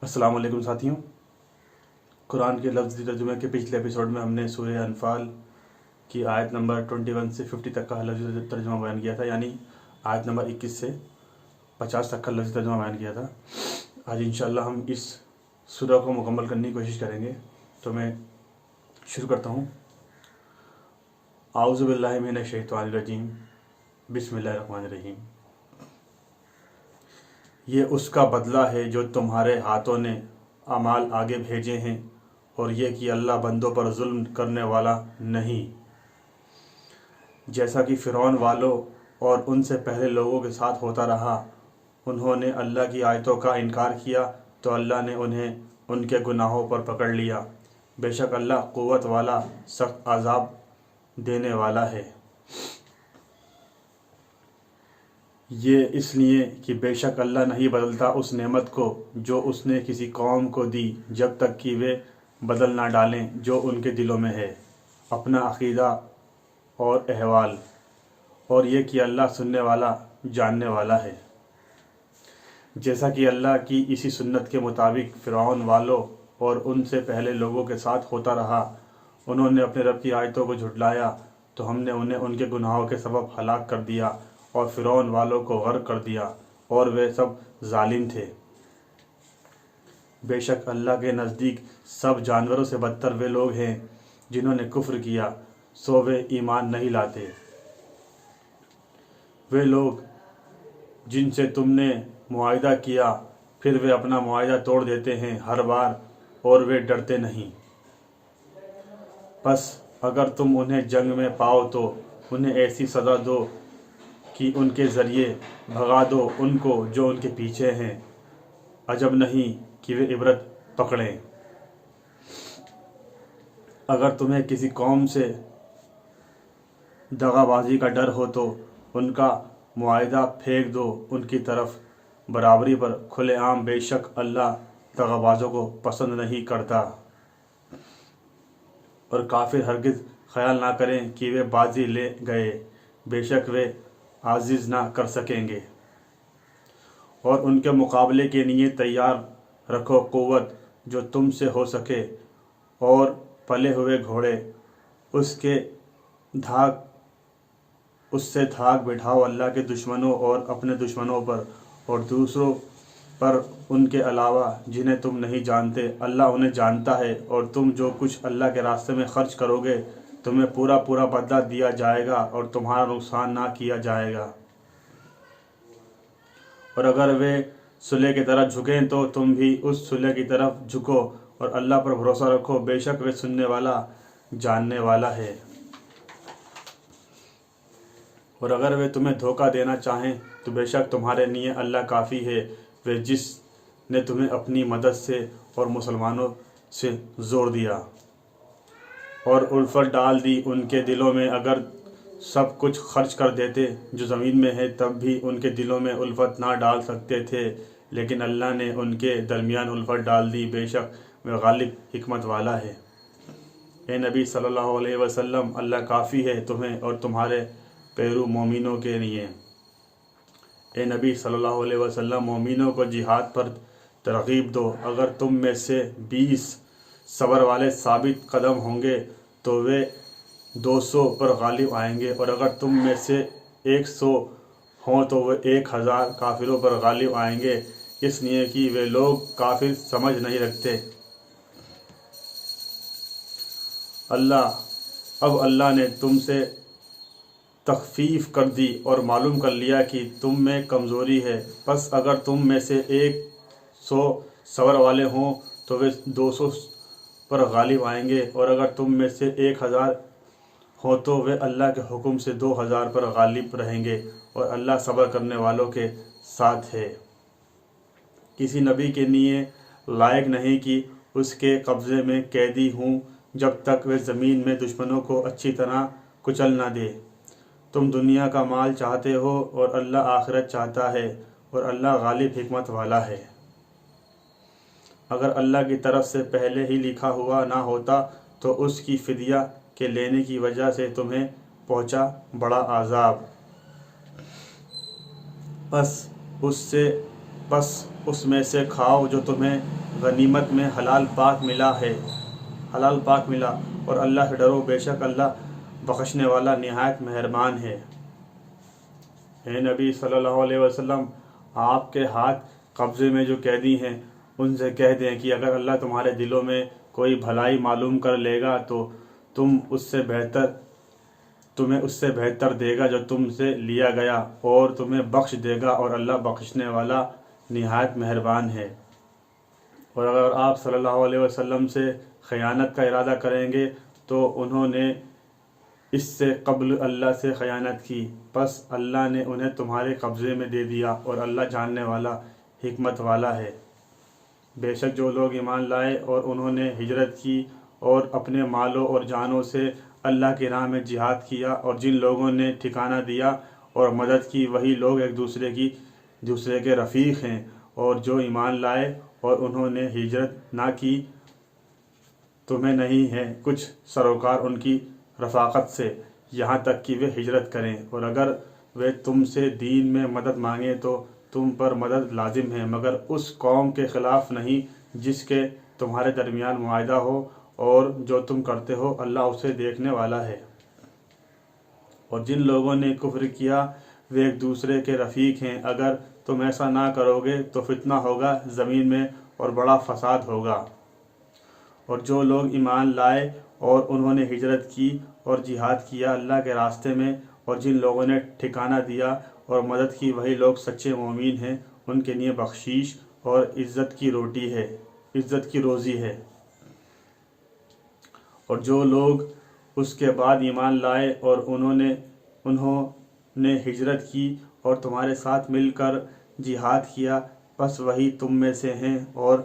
अस्सलाम वालेकुम साथियों। कुरान के लफ्ज़ी तर्जुमे के पिछले एपिसोड में हमने सूरह अनफाल की आयत नंबर 21 से 50 तक का लफ्ज़ी तर्जुमा बयान किया था, यानी आयत नंबर 21 से 50 तक का लफ्ज़ी तर्जुमा बयान किया था। आज इंशाअल्लाह हम इस सूरह को मुकम्मल करने की कोशिश करेंगे। तो मैं शुरू करता हूँ। आऊज़ु बिल्लाहि मिनश शैतानिर रजीम, बिस्मिल्लाहिर रहमानिर रहीम। ये उसका बदला है जो तुम्हारे हाथों ने अमाल आगे भेजे हैं, और ये कि अल्लाह बंदों पर जुल्म करने वाला नहीं। जैसा कि फ़िरौन वालों और उनसे पहले लोगों के साथ होता रहा, उन्होंने अल्लाह की आयतों का इनकार किया तो अल्लाह ने उन्हें उनके गुनाहों पर पकड़ लिया। बेशक अल्लाह क़ुव्वत वाला, सख्त अज़ाब देने वाला है। ये इसलिए कि बेशक अल्लाह नहीं बदलता उस नेमत को जो उसने किसी कौम को दी, जब तक कि वे बदल ना डालें जो उनके दिलों में है, अपना अक़ीदा और अहवाल। और ये कि अल्लाह सुनने वाला, जानने वाला है। जैसा कि अल्लाह की इसी सुन्नत के मुताबिक फ़िरौन वालों और उनसे पहले लोगों के साथ होता रहा, उन्होंने अपने रब की आयतों को झुटलाया तो हमने उन्हें उनके गुनाहों के सबब हलाक कर दिया और फ़िरौन वालों को गर्क कर दिया, और वे सब जालिम थे। बेशक अल्लाह के नज़दीक सब जानवरों से बदतर वे लोग हैं जिन्होंने कुफ्र किया, सो वे ईमान नहीं लाते। वे लोग जिनसे तुमने मुआहिदा किया, फिर वे अपना मुआहिदा तोड़ देते हैं हर बार, और वे डरते नहीं। बस अगर तुम उन्हें जंग में पाओ तो उन्हें ऐसी सज़ा दो कि उनके ज़रिए भगा दो उनको जो उनके पीछे हैं। अजब नहीं कि वे इबरत पकड़ें। अगर तुम्हें किसी कौम से दगाबाजी का डर हो तो उनका मुआहिदा फेंक दो उनकी तरफ बराबरी पर खुलेआम। बेशक अल्लाह दगाबाजों को पसंद नहीं करता। और काफिर हरगिज़ ख्याल ना करें कि वे बाजी ले गए, बेशक वे आजिज़ ना कर सकेंगे। और उनके मुकाबले के लिए तैयार रखो क़ुव्वत जो तुमसे हो सके, और पले हुए घोड़े उससे धाक बिठाओ अल्लाह के दुश्मनों और अपने दुश्मनों पर, और दूसरों पर उनके अलावा जिन्हें तुम नहीं जानते। अल्लाह उन्हें जानता है, और तुम जो कुछ अल्लाह के रास्ते में खर्च करोगे तुम्हें पूरा पूरा बदला दिया जाएगा और तुम्हारा नुकसान ना किया जाएगा। और अगर वे सुलह की तरफ झुकें तो तुम भी उस सुलह की तरफ झुको, और अल्लाह पर भरोसा रखो, बेशक वे सुनने वाला, जानने वाला है। और अगर वे तुम्हें धोखा देना चाहें तो बेशक तुम्हारे लिए अल्लाह काफ़ी है, वे जिसने तुम्हें अपनी मदद से और मुसलमानों से जोड़ दिया और उल्फत डाल दी उनके दिलों में। अगर सब कुछ खर्च कर देते जो ज़मीन में है, तब भी उनके दिलों में उल्फत ना डाल सकते थे, लेकिन अल्लाह ने उनके दरमियान उल्फत डाल दी। बेशक वह गालिब हिकमत वाला है। ए नबी सल्लल्लाहु अलैहि वसल्लम, अल्लाह काफ़ी है तुम्हें और तुम्हारे पैरू मोमिनों के लिए। ए नबी सल्लल्लाहु अलैहि वसल्लम, मोमिनों को जिहाद पर तरगीब दो। अगर तुम में से 20 सब्र वाले साबित कदम होंगे तो वे 200 पर गालिब आएंगे, और अगर तुम में से 100 हों तो वे 1000 काफिरों पर गालिब आएंगे, इसलिए कि वे लोग काफिर समझ नहीं रखते। अब अल्लाह ने तुमसे तखफीफ कर दी और मालूम कर लिया कि तुम में कमज़ोरी है। बस अगर तुम में से 100 सब्र वाले हों तो वे 200 पर गालिब आएंगे, और अगर तुम में से 1000 हो तो वे अल्लाह के हुक्म से 2000 पर गालिब रहेंगे, और अल्लाह सब्र करने वालों के साथ है। किसी नबी के लिए लायक नहीं कि उसके कब्ज़े में कैदी हूँ जब तक वे ज़मीन में दुश्मनों को अच्छी तरह कुचल ना दे। तुम दुनिया का माल चाहते हो और अल्लाह आखिरत चाहता है, और अल्लाह गालिब हिकमत वाला है। अगर अल्लाह की तरफ से पहले ही लिखा हुआ ना होता तो उसकी फिदिया के लेने की वजह से तुम्हें पहुंचा बड़ा आज़ाब। बस उसमें से खाओ जो तुम्हें غنیمت میں حلال پاک ملا اور اللہ سے ڈرو، بے شک اللہ بخشنے والا نہایت مہربان ہے۔ اے نبی صلی اللہ علیہ وسلم، آپ کے ہاتھ قبضے میں جو قیدی ہیں ان سے کہہ دیں کہ اگر اللہ تمہارے دلوں میں کوئی بھلائی معلوم کر لے گا تو تمہیں اس سے بہتر دے گا جو تم سے لیا گیا، اور تمہیں بخش دے گا، اور اللہ بخشنے والا نہایت مہربان ہے۔ اور اگر آپ صلی اللہ علیہ وسلم سے خیانت کا ارادہ کریں گے تو انہوں نے اس سے قبل اللہ سے خیانت کی، پس اللہ نے انہیں تمہارے قبضے میں دے دیا، اور اللہ جاننے والا حکمت والا ہے۔ بے شک جو لوگ ایمان لائے اور انہوں نے ہجرت کی اور اپنے مالوں اور جانوں سے اللہ کی راہ میں جہاد کیا، اور جن لوگوں نے ٹھکانہ دیا اور مدد کی، وہی لوگ ایک دوسرے کے رفیق ہیں۔ اور جو ایمان لائے اور انہوں نے ہجرت نہ کی، تمہیں نہیں ہے کچھ سروکار ان کی رفاقت سے یہاں تک کہ وہ ہجرت کریں، اور اگر وہ تم سے دین میں مدد مانگیں تو تم پر مدد لازم ہے، مگر اس قوم کے خلاف نہیں جس کے تمہارے درمیان معاہدہ ہو، اور جو تم کرتے ہو اللہ اسے دیکھنے والا ہے۔ اور جن لوگوں نے کفر کیا وہ ایک دوسرے کے رفیق ہیں، اگر تم ایسا نہ کرو گے تو فتنہ ہوگا زمین میں اور بڑا فساد ہوگا۔ اور جو لوگ ایمان لائے اور انہوں نے ہجرت کی اور جہاد کیا اللہ کے راستے میں، اور جن لوگوں نے ٹھکانہ دیا اور مدد کی، وہی لوگ سچے مومن ہیں، ان کے لیے بخشش اور عزت کی روزی ہے۔ اور جو لوگ اس کے بعد ایمان لائے اور انہوں نے ہجرت کی اور تمہارے ساتھ مل کر جہاد کیا، پس وہی تم میں سے ہیں، اور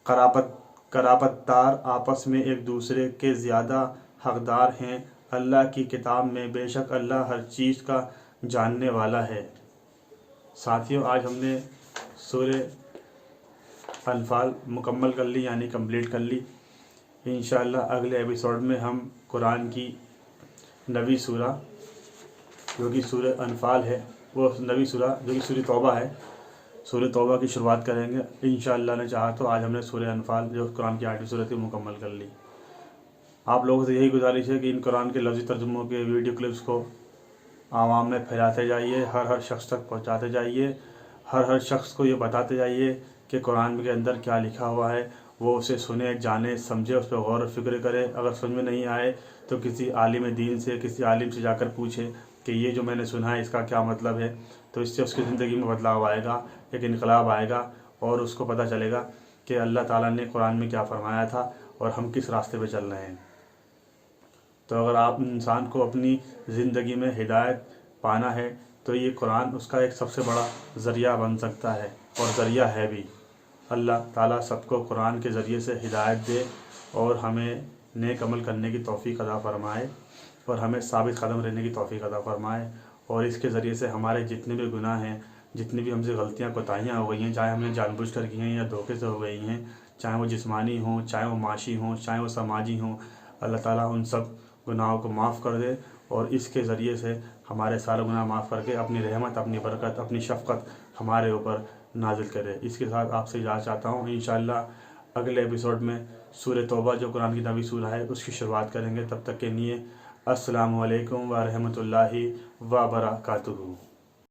قرابت دار آپس میں ایک دوسرے کے زیادہ حقدار ہیں اللہ کی کتاب میں، بے شک اللہ ہر چیز کا جاننے والا ہے۔ ساتھیوں، آج ہم نے سورہ انفال مکمل کر لی، یعنی کمپلیٹ کر لی۔ انشاءاللہ اگلے ایپیسوڈ میں ہم قرآن کی نویں سورہ جو کہ سورہ انفال ہے، وہ نویں سورہ جو کہ سورہ توبہ ہے، سورہ توبہ کی شروعات کریں گے انشاءاللہ نے چاہا تو۔ آج ہم نے سورہ انفال جو قرآن کی 8ویں سورہ تھی مکمل کر لی۔ آپ لوگوں سے یہی گزارش ہے کہ ان قرآن کے لفظی ترجموں کے ویڈیو کلپس کو عوام میں پھیلاتے جائیے، ہر شخص تک پہنچاتے جائیے، ہر شخص کو یہ بتاتے جائیے کہ قرآن کے اندر کیا لکھا ہوا ہے، وہ اسے سنے، جانے، سمجھے، اس پہ غور و فکر کرے۔ اگر سمجھ میں نہیں آئے تو کسی عالم دین سے، کسی عالم سے جا کر پوچھے کہ یہ جو میں نے سنا ہے اس کا کیا مطلب ہے، تو اس سے اس کی زندگی میں بدلاؤ آئے گا، ایک انقلاب آئے گا، اور اس کو پتہ چلے گا کہ اللہ تعالیٰ نے قرآن میں کیا فرمایا تھا اور ہم کس راستے پہ چل رہے ہیں۔ تو اگر آپ انسان کو اپنی زندگی میں ہدایت پانا ہے تو یہ قرآن اس کا ایک سب سے بڑا ذریعہ بن سکتا ہے، اور ذریعہ ہے بھی۔ اللہ تعالیٰ سب کو قرآن کے ذریعے سے ہدایت دے، اور ہمیں نیک عمل کرنے کی توفیق عطا فرمائے، اور ہمیں ثابت قدم رہنے کی توفیق عطا فرمائے، اور اس کے ذریعے سے ہمارے جتنے بھی گناہ ہیں، جتنی بھی ہم سے غلطیاں کوتاہیاں ہو گئی ہیں، چاہے ہم نے جان بوجھ کر کی ہیں یا دھوکے سے ہو گئی ہیں، چاہے وہ جسمانی ہوں، چاہے وہ معاشی ہوں، چاہے وہ سماجی ہوں، اللہ تعالیٰ ان سب گناہوں کو معاف کر دے، اور اس کے ذریعے سے ہمارے سارے گناہ معاف کر کے اپنی رحمت، اپنی برکت، اپنی شفقت ہمارے اوپر نازل کرے۔ اس کے ساتھ آپ سے اجازت چاہتا ہوں۔ انشاءاللہ اگلے ایپیسوڈ میں سورہ توبہ جو قرآن کی 9ویں سورہ ہے اس کی شروعات کریں گے۔ تب تک کے لیے السلام علیکم ورحمۃ اللہ وبرکاتہ۔